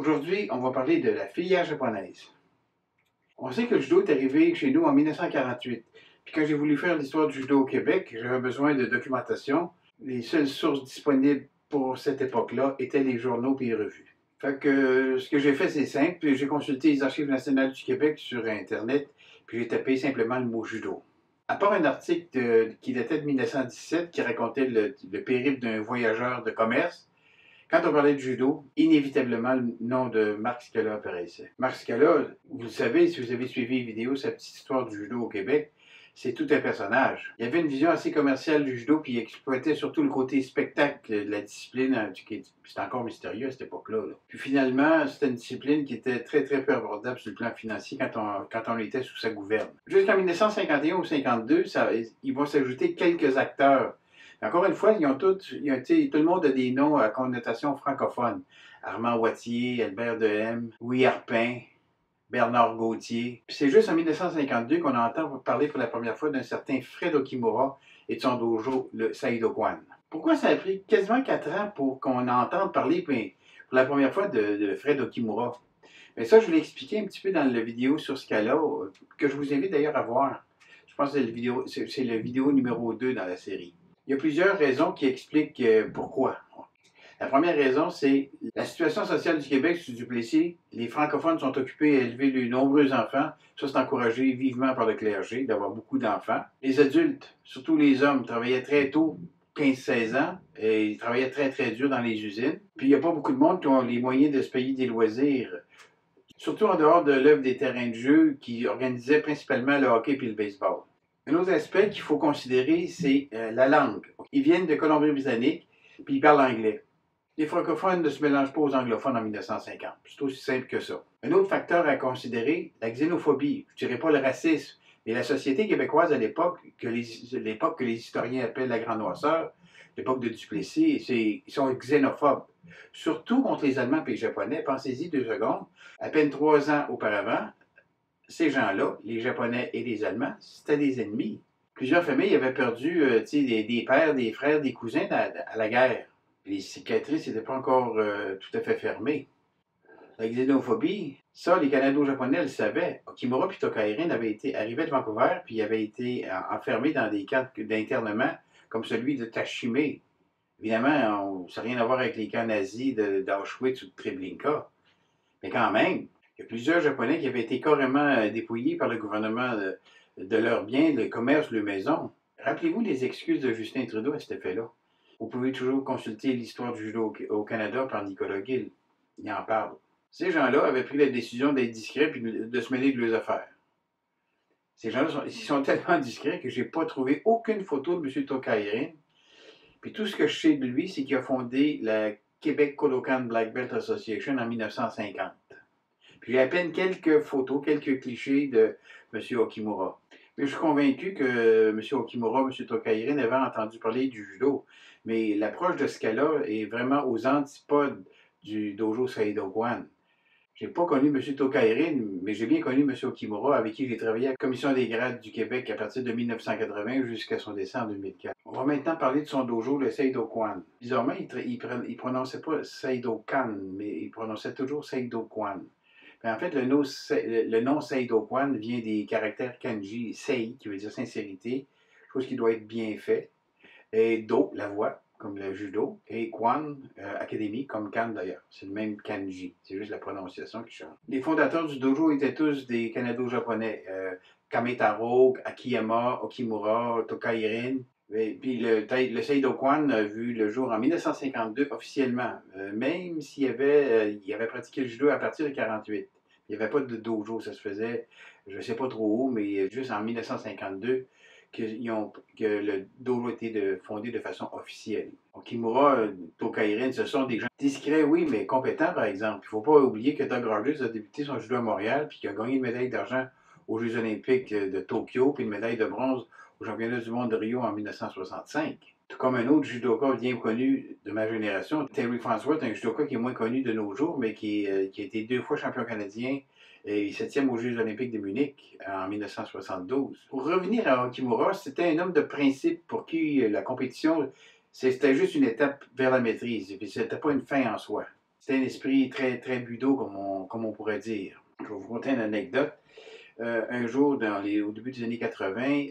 Aujourd'hui, on va parler de la filière japonaise. On sait que le judo est arrivé chez nous en 1948. Puis quand j'ai voulu faire l'histoire du judo au Québec, j'avais besoin de documentation. Les seules sources disponibles pour cette époque-là étaient les journaux et les revues. Fait que ce que j'ai fait, c'est simple. J'ai consulté les Archives nationales du Québec sur Internet, puis j'ai tapé simplement le mot judo. À part un article qui datait de 1917 qui racontait le périple d'un voyageur de commerce, quand on parlait de judo, inévitablement, le nom de Marc Scala apparaissait. Marc Scala, vous le savez, si vous avez suivi les vidéos, sa petite histoire du judo au Québec, c'est tout un personnage. Il avait une vision assez commerciale du judo, puis il exploitait surtout le côté spectacle de la discipline. C'était encore mystérieux à cette époque-là. Puis finalement, c'était une discipline qui était très, très peu abordable sur le plan financier quand on était sous sa gouverne. Jusqu'en 1951 ou 52, ils vont s'ajouter quelques acteurs. Encore une fois, tout le monde a des noms à connotation francophone. Armand Wattier, Albert Dehem, Louis Arpin, Bernard Gauthier. Puis c'est juste en 1952 qu'on entend parler pour la première fois d'un certain Fred Okimura et de son dojo, le Saido Kwan. Pourquoi ça a pris quasiment 4 ans pour qu'on entende parler pour la première fois de Fred Okimura? Mais ça, je l'ai expliqué un petit peu dans la vidéo sur Scala, que je vous invite d'ailleurs à voir. Je pense que c'est le vidéo numéro 2 dans la série. Il y a plusieurs raisons qui expliquent pourquoi. La première raison, c'est la situation sociale du Québec sous Duplessis. Les francophones sont occupés à élever de nombreux enfants. Ça, c'est encouragé vivement par le clergé d'avoir beaucoup d'enfants. Les adultes, surtout les hommes, travaillaient très tôt, 15-16 ans, et ils travaillaient très, très dur dans les usines. Puis il n'y a pas beaucoup de monde qui ont les moyens de se payer des loisirs, surtout en dehors de l'œuvre des terrains de jeu qui organisaient principalement le hockey et le baseball. Un autre aspect qu'il faut considérer, c'est la langue. Ils viennent de Colombie-Britannique, puis ils parlent anglais. Les francophones ne se mélangent pas aux anglophones en 1950. C'est aussi simple que ça. Un autre facteur à considérer, la xénophobie. Je ne dirais pas le racisme, mais la société québécoise à l'époque, l'époque que les historiens appellent la Grande Noirceur, l'époque de Duplessis, ils sont xénophobes. Surtout contre les Allemands et les Japonais. Pensez-y 2 secondes. À peine 3 ans auparavant, ces gens-là, les Japonais et les Allemands, c'était des ennemis. Plusieurs familles avaient perdu des pères, des frères, des cousins à la guerre. Les cicatrices n'étaient pas encore tout à fait fermées. La xénophobie, ça, les Canado-Japonais le savaient. Okimura et Tokairin arrivaient de Vancouver, puis avaient été enfermés dans des camps d'internement comme celui de Tashime. Évidemment, ça n'a rien à voir avec les camps nazis d'Auschwitz ou de Treblinka. Mais quand même, il y a plusieurs Japonais qui avaient été carrément dépouillés par le gouvernement de leurs biens, le commerce, leurs maisons. Rappelez-vous les excuses de Justin Trudeau à cet effet-là. Vous pouvez toujours consulter l'histoire du judo au Canada par Nicolas Gill. Il en parle. Ces gens-là avaient pris la décision d'être discrets et de se mêler de leurs affaires. Ces gens-là sont tellement discrets que je n'ai pas trouvé aucune photo de M. Tokairin. Puis tout ce que je sais de lui, c'est qu'il a fondé la Québec Kodokan Black Belt Association en 1950. Puis j'ai à peine quelques photos, quelques clichés de M. Okimura. Mais je suis convaincu que M. Okimura, M. Tokairin avaient entendu parler du judo. Mais l'approche de Scala est vraiment aux antipodes du dojo Saido Kwan. Je n'ai pas connu M. Tokairin, mais j'ai bien connu M. Okimura, avec qui j'ai travaillé à la Commission des grades du Québec à partir de 1980 jusqu'à son décès en 2004. On va maintenant parler de son dojo, le Saido Kwan. Bizarrement, il ne prononçait pas Saido Kan, mais il prononçait toujours Saido Kwan. Mais en fait, le nom Saido Kwan vient des caractères kanji sei, qui veut dire sincérité, chose qui doit être bien faite, et do, la voix, comme le judo, et Kwan, académie, comme Kan d'ailleurs. C'est le même kanji, c'est juste la prononciation qui change. Les fondateurs du dojo étaient tous des Canado-Japonais. Kametaro, Akiyama, Okimura, Tokairin. Et puis le Saido Kwan a vu le jour en 1952 officiellement, même s'il avait pratiqué le judo à partir de 1948. Il n'y avait pas de dojo, ça se faisait, je ne sais pas trop où, mais juste en 1952 que le dojo a été fondé de façon officielle. Okimura, Tokairin, ce sont des gens discrets, oui, mais compétents, par exemple. Il ne faut pas oublier que Doug Rogers a débuté son judo à Montréal, puis qu'il a gagné une médaille d'argent aux Jeux olympiques de Tokyo, puis une médaille de bronze aux championnats du monde de Rio en 1965. Tout comme un autre judoka bien connu de ma génération, Terry Farnsworth, un judoka qui est moins connu de nos jours, mais qui a été 2 fois champion canadien et 7e aux Jeux olympiques de Munich en 1972. Pour revenir à Okimura, c'était un homme de principe pour qui la compétition, c'était juste une étape vers la maîtrise, et puis c'était pas une fin en soi. C'était un esprit très, très budo, comme on pourrait dire. Je vais vous conter une anecdote. Un jour, au début des années 80,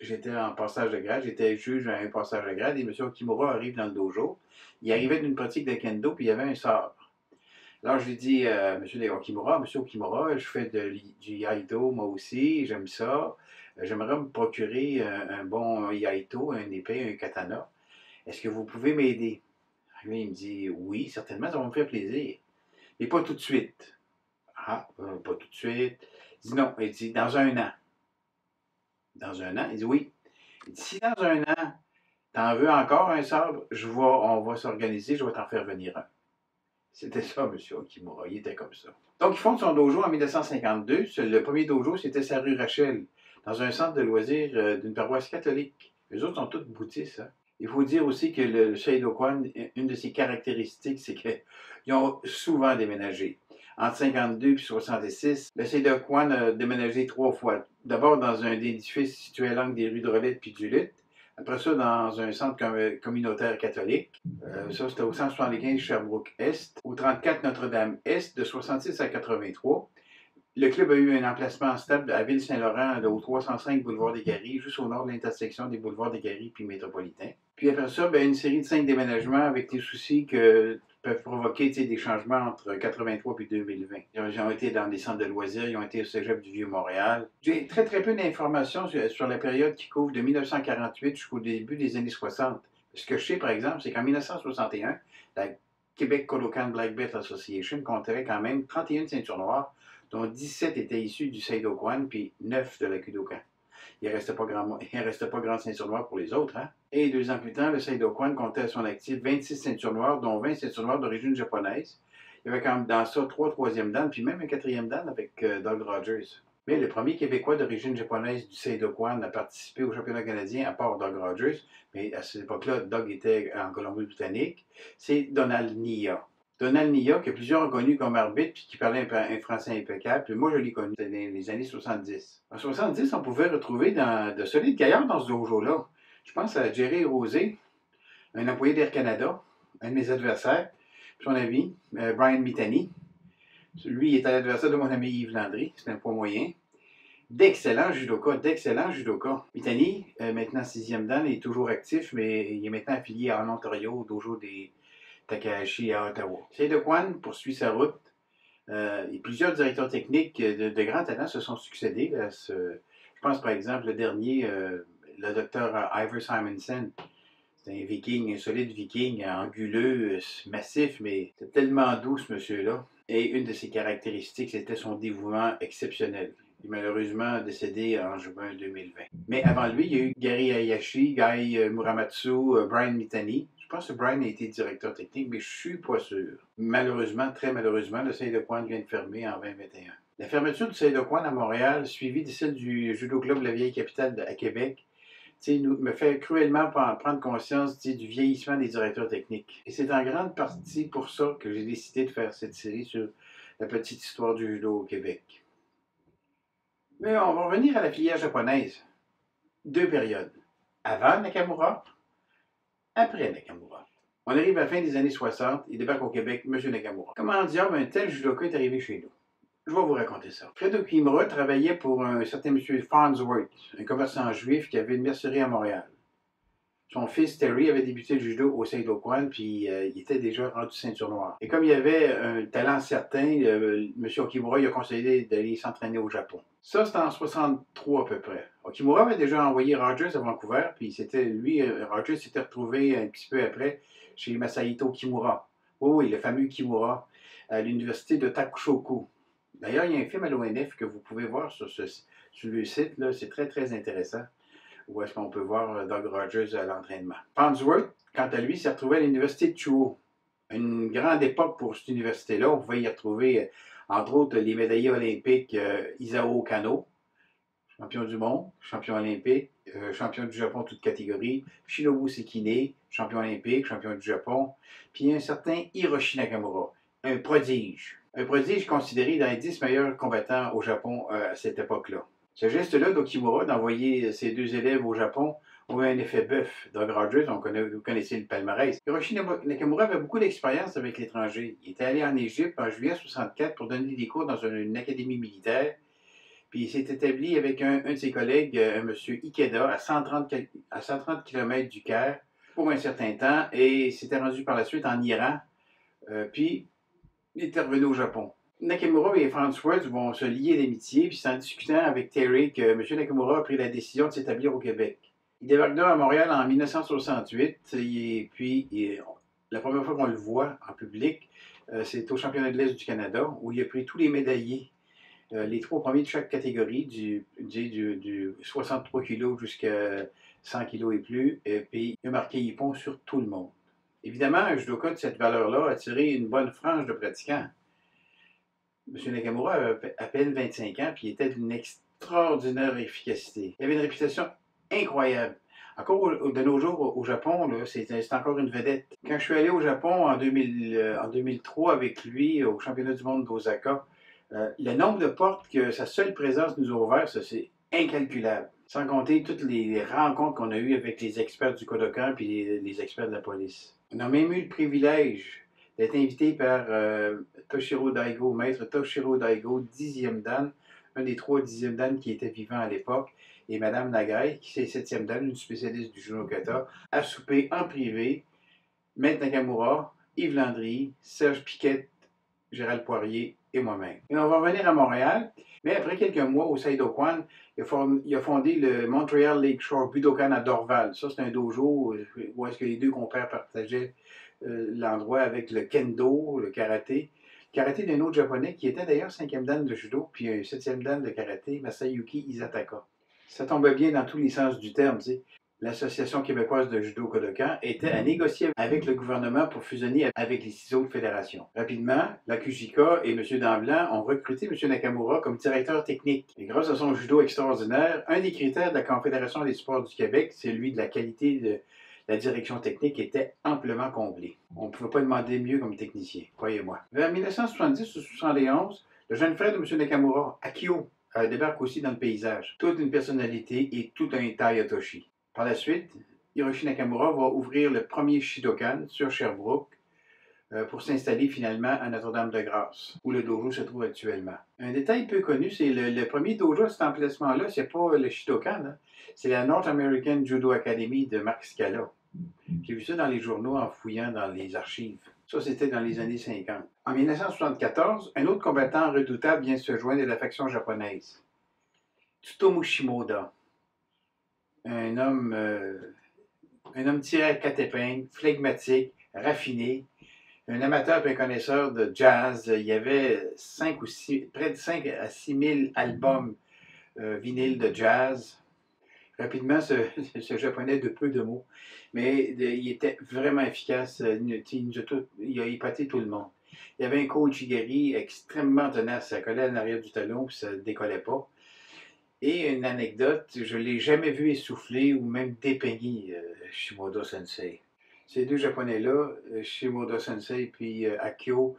j'étais en passage de grade, j'étais juge à un passage de grade, et M. Okimura arrive dans le dojo. Il arrivait d'une pratique de kendo, puis il y avait un sabre. Alors, je lui dis, M. Okimura, je fais du Yaito, moi aussi, j'aime ça. J'aimerais me procurer un bon Yaito, un épée, un katana. Est-ce que vous pouvez m'aider? Lui, il me dit, oui, certainement, ça va me faire plaisir. Mais pas tout de suite. Ah, pas tout de suite. Il dit non. Il dit dans un an. Dans un an? Il dit oui. Il dit si dans un an, t'en veux encore un sabre, on va s'organiser, je vais t'en faire venir un. C'était ça, M. Okimura. Il était comme ça. Donc, il fonde son dojo en 1952. Le premier dojo, c'était sa rue Rachel, dans un centre de loisirs d'une paroisse catholique. Les autres sont tous bouddhistes. Hein? Il faut dire aussi que le Seido-kwan, une de ses caractéristiques, c'est qu'ils ont souvent déménagé. Entre 52 et 66, le Seido-kwan a déménagé 3 fois. D'abord dans un édifice situé à l'angle des rues de Rolette puis du Lutte. Après ça, dans un centre communautaire catholique. Ça, c'était au 175 Sherbrooke-Est. Au 34 Notre-Dame-Est, de 66 à 83. Le club a eu un emplacement stable à Ville-Saint-Laurent, au 305 boulevard des Garrigues, juste au nord de l'intersection des boulevards des Garrigues puis Métropolitain. Puis après ça, une série de 5 déménagements avec des soucis que peuvent provoquer des changements entre 83 et 2020. Ils ont été dans des centres de loisirs, ils ont été au cégep du Vieux-Montréal. J'ai très très peu d'informations sur la période qui couvre de 1948 jusqu'au début des années 60. Ce que je sais, par exemple, c'est qu'en 1961, la Québec Kodokan Black Belt Association comptait quand même 31 ceintures noires, dont 17 étaient issus du Seido-kwan, puis 9 de la Kudokan. Il ne restait pas grand ceinture noire pour les autres. Hein? Et 2 ans plus tard, le Seido-kwan comptait à son actif 26 ceintures noires, dont 20 ceintures noires d'origine japonaise. Il y avait quand même dans ça 3 troisièmes dan, puis même un 4e dan avec Doug Rogers. Mais le premier Québécois d'origine japonaise du Seido-kwan a participé au championnat canadien, à part Doug Rogers, mais à cette époque-là, Doug était en Colombie-Britannique, c'est Donald Nia. Donald Nia, que plusieurs ont connu comme arbitre, puis qui parlait un français impeccable. Puis moi, je l'ai connu dans les années 70. En 70, on pouvait retrouver de solides gaillards dans ce dojo-là. Je pense à Jerry Rosé, un employé d'Air Canada, un de mes adversaires, son ami, Brian Mitani. Lui, il était l'adversaire de mon ami Yves Landry, c'est un poids moyen. D'excellents judokas. Mitani, maintenant 6e dan, est toujours actif, mais il est maintenant affilié en Ontario, au dojo des Takahashi à Ottawa. Seido-kwan poursuit sa route. Et plusieurs directeurs techniques de grands talents se sont succédés. Je pense par exemple le dernier, le docteur Ivor Simonson. C'est un viking, un solide viking, anguleux, massif, mais c'est tellement doux ce monsieur-là. Et une de ses caractéristiques, c'était son dévouement exceptionnel. Il est malheureusement décédé en juin 2020. Mais avant lui, il y a eu Gary Hayashi, Guy Muramatsu, Brian Mitani. Je pense que Brian a été directeur technique, mais je suis pas sûr. Malheureusement, très malheureusement, le Seido-kwan vient de fermer en 2021. La fermeture du Seido-kwan à Montréal, suivie de celle du Judo Club La Vieille Capitale à Québec, me fait cruellement prendre conscience du vieillissement des directeurs techniques. Et c'est en grande partie pour ça que j'ai décidé de faire cette série sur la petite histoire du judo au Québec. Mais on va revenir à la filière japonaise. 2 périodes. Avant Nakamura, après Nakamura. On arrive à la fin des années 60, il débarque au Québec, M. Nakamura. Comment diable un tel judoka est arrivé chez nous? Je vais vous raconter ça. Fred Okimura travaillait pour un certain M. Farnsworth, un commerçant juif qui avait une mercerie à Montréal. Son fils Terry avait débuté le judo au Seido-kwan, puis il était déjà rendu ceinture noire. Et comme il avait un talent certain, M. Okimura il a conseillé d'aller s'entraîner au Japon. Ça, c'était en 63 à peu près. Okimura avait déjà envoyé Rogers à Vancouver, puis Rogers s'était retrouvé un petit peu après chez Masahito Kimura. Oui, le fameux Kimura, à l'université de Takushoku. D'ailleurs, il y a un film à l'ONF que vous pouvez voir sur le site, là, c'est très très intéressant. Où est-ce qu'on peut voir Doug Rogers à l'entraînement. Farnsworth, quant à lui, s'est retrouvé à l'université de Chuo. Une grande époque pour cette université-là. On pouvait y retrouver, entre autres, les médaillés olympiques Isao Kano, champion du monde, champion olympique, champion du Japon toute catégorie, Shinobu Sekine, champion olympique, champion du Japon, puis un certain Hiroshi Nakamura, un prodige. Un prodige considéré dans les 10 meilleurs combattants au Japon à cette époque-là. Ce geste-là d'Okimura, d'envoyer ses 2 élèves au Japon, ou un effet bœuf. Doug Rogers, vous connaissez le palmarès. Hiroshi Nakamura avait beaucoup d'expérience avec l'étranger. Il était allé en Égypte en juillet 64 pour donner des cours dans une académie militaire. Puis il s'est établi avec un de ses collègues, un monsieur Ikeda, à 130 km du Caire pour un certain temps. Et il s'était rendu par la suite en Iran. Puis il était revenu au Japon. Nakamura et Farnsworth vont se lier d'amitié, puis c'est en discutant avec Terry que M. Nakamura a pris la décision de s'établir au Québec. Il débarque donc à Montréal en 1968, puis la première fois qu'on le voit en public, c'est au championnat de l'Est du Canada, où il a pris tous les médaillés, les 3 premiers de chaque catégorie, du 63 kg jusqu'à 100 kg et plus, et puis il a marqué hippon sur tout le monde. Évidemment, un judoka de cette valeur-là a attiré une bonne frange de pratiquants. M. Nakamura avait à peine 25 ans, puis il était d'une extraordinaire efficacité. Il avait une réputation incroyable. Encore de nos jours, au Japon, c'est encore une vedette. Quand je suis allé au Japon en 2003 avec lui au championnat du monde d'Osaka, le nombre de portes que sa seule présence nous a ouvertes, c'est incalculable. Sans compter toutes les rencontres qu'on a eues avec les experts du Kodokan et les experts de la police. On a même eu le privilège d'être invité par Toshiro Daigo, maître Toshiro Daigo, 10e dan, un des 3 10e dan qui étaient vivants à l'époque, et Madame Nagai, qui est 7e dan, une spécialiste du judo kata, à souper en privé, Maître Nakamura, Yves Landry, Serge Piquette, Gérald Poirier et moi-même. Et on va revenir à Montréal, mais après quelques mois au Seidokan, il a fondé le Montreal Lakeshore Budokan à Dorval. Ça, c'est un dojo où est-ce que les deux compères partageaient l'endroit avec le kendo, le karaté. Karaté d'un autre japonais qui était d'ailleurs 5e dan de judo, puis un 7e dan de karaté, Masayuki Izataka. Ça tombait bien dans tous les sens du terme, tu sais. L'Association québécoise de judo Kodokan était à négocier avec le gouvernement pour fusionner avec les 6 autres fédérations. Rapidement, la QJICA et M. Damblanc ont recruté M. Nakamura comme directeur technique. Et grâce à son judo extraordinaire, un des critères de la Confédération des sports du Québec, celui de la qualité de la direction technique, était amplement comblé. On ne pouvait pas demander mieux comme technicien, croyez-moi. Vers 1970 ou 1971, le jeune frère de M. Nakamura, Akio, débarque aussi dans le paysage. Toute une personnalité et tout un taïotoshi. Par la suite, Hiroshi Nakamura va ouvrir le premier Shidokan sur Sherbrooke pour s'installer finalement à Notre-Dame-de-Grâce, où le dojo se trouve actuellement. Un détail peu connu, c'est le premier dojo à cet emplacement-là, c'est pas le Shidokan, hein, c'est la North American Judo Academy de Marc Scala. J'ai vu ça dans les journaux en fouillant dans les archives. Ça, c'était dans les années 50. En 1974, un autre combattant redoutable vient se joindre à la faction japonaise. Tsutomu Shimoda. Un homme tiré à 4 épingles, flegmatique, raffiné, un amateur et un connaisseur de jazz. Il y avait près de 5 à 6 000 albums vinyles de jazz. Rapidement, ce japonais de peu de mots, mais il était vraiment efficace. Il a épaté tout le monde. Il y avait un coach Igari extrêmement tenace. Ça collait à l'arrière du talon puis ça ne décollait pas. Et une anecdote, je ne l'ai jamais vu essouffler ou même dépeigner Shimoda Sensei. Ces deux Japonais-là, Shimoda Sensei et Akio,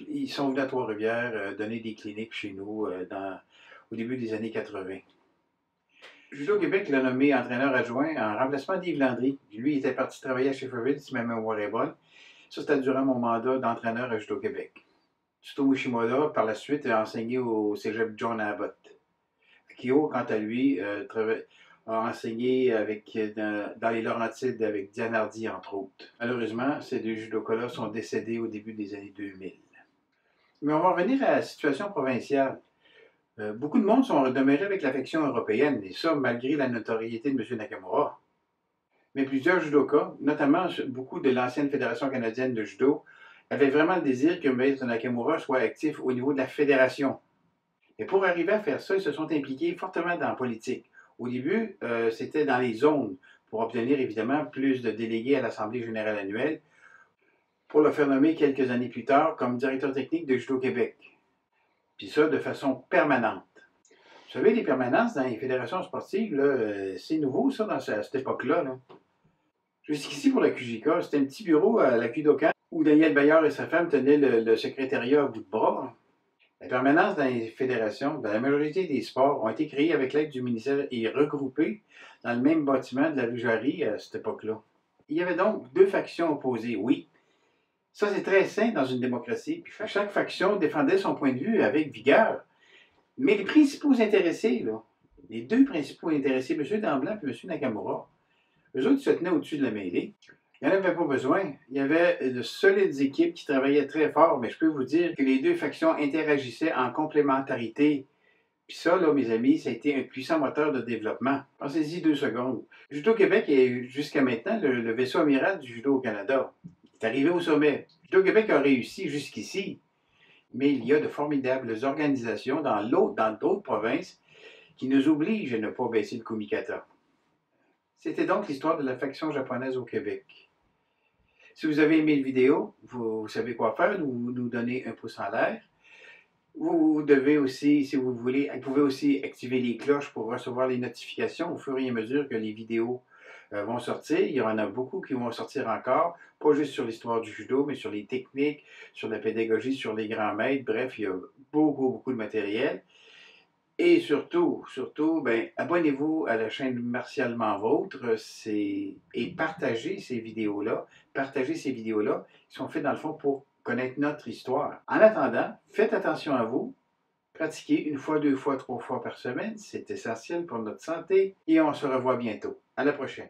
ils sont venus à Trois-Rivières donner des cliniques chez nous au début des années 80. Judo Québec l'a nommé entraîneur adjoint en remplacement d'Yves Landry. Lui, il était parti travailler à Shefferville, si ma mémoire est bonne. Ça, c'était durant mon mandat d'entraîneur à Judo Québec. Tsutomu Shimoda, par la suite, a enseigné au cégep John Abbott. Akio, quant à lui, a enseigné dans les Laurentides avec Diane Hardy, entre autres. Malheureusement, ces deux judokas-là sont décédés au début des années 2000. Mais on va revenir à la situation provinciale. Beaucoup de monde sont demeurés avec l'affection européenne, et ça, malgré la notoriété de M. Nakamura. Mais plusieurs judokas, notamment beaucoup de l'ancienne Fédération canadienne de judo, avaient vraiment le désir que M. Nakamura soit actif au niveau de la fédération. Et pour arriver à faire ça, ils se sont impliqués fortement dans la politique. Au début, c'était dans les zones, pour obtenir évidemment plus de délégués à l'Assemblée générale annuelle, pour le faire nommer quelques années plus tard comme directeur technique de Judo Québec. Puis ça, de façon permanente. Vous savez, les permanences dans les fédérations sportives, c'est nouveau, ça, à cette époque-là. Là. Jusqu'ici, pour la QJICA, c'était un petit bureau à la Kudokan où Daniel Bayard et sa femme tenaient le secrétariat à bout de bras. La permanence dans les fédérations, dans la majorité des sports, ont été créés avec l'aide du ministère et regroupés dans le même bâtiment de la rue Jarry à cette époque-là. Il y avait donc deux factions opposées, oui. Ça, c'est très sain dans une démocratie. Puis chaque faction défendait son point de vue avec vigueur. Mais les principaux intéressés, là, les deux principaux intéressés, M. Damblanc et M. Nakamura, eux autres se tenaient au-dessus de la mêlée. Il n'y en avait pas besoin. Il y avait de solides équipes qui travaillaient très fort, mais je peux vous dire que les deux factions interagissaient en complémentarité. Puis ça, là, mes amis, ça a été un puissant moteur de développement. Pensez-y 2 secondes. Le Judo Québec est jusqu'à maintenant le vaisseau amiral du judo au Canada. Il est arrivé au sommet. Le Judo Québec a réussi jusqu'ici, mais il y a de formidables organisations dans d'autres provinces qui nous obligent à ne pas baisser le kumikata. C'était donc l'histoire de la faction japonaise au Québec. Si vous avez aimé la vidéo, vous savez quoi faire, nous donner un pouce en l'air. Vous devez aussi, si vous voulez, vous pouvez aussi activer les cloches pour recevoir les notifications au fur et à mesure que les vidéos vont sortir. Il y en a beaucoup qui vont sortir encore, pas juste sur l'histoire du judo, mais sur les techniques, sur la pédagogie, sur les grands maîtres. Bref, il y a beaucoup de matériel. Et surtout, ben, abonnez-vous à la chaîne Martialement Vôtre et partagez ces vidéos-là. Partagez ces vidéos-là qui sont faites dans le fond pour connaître notre histoire. En attendant, faites attention à vous. Pratiquez 1 fois, 2 fois, 3 fois par semaine. C'est essentiel pour notre santé. Et on se revoit bientôt. À la prochaine.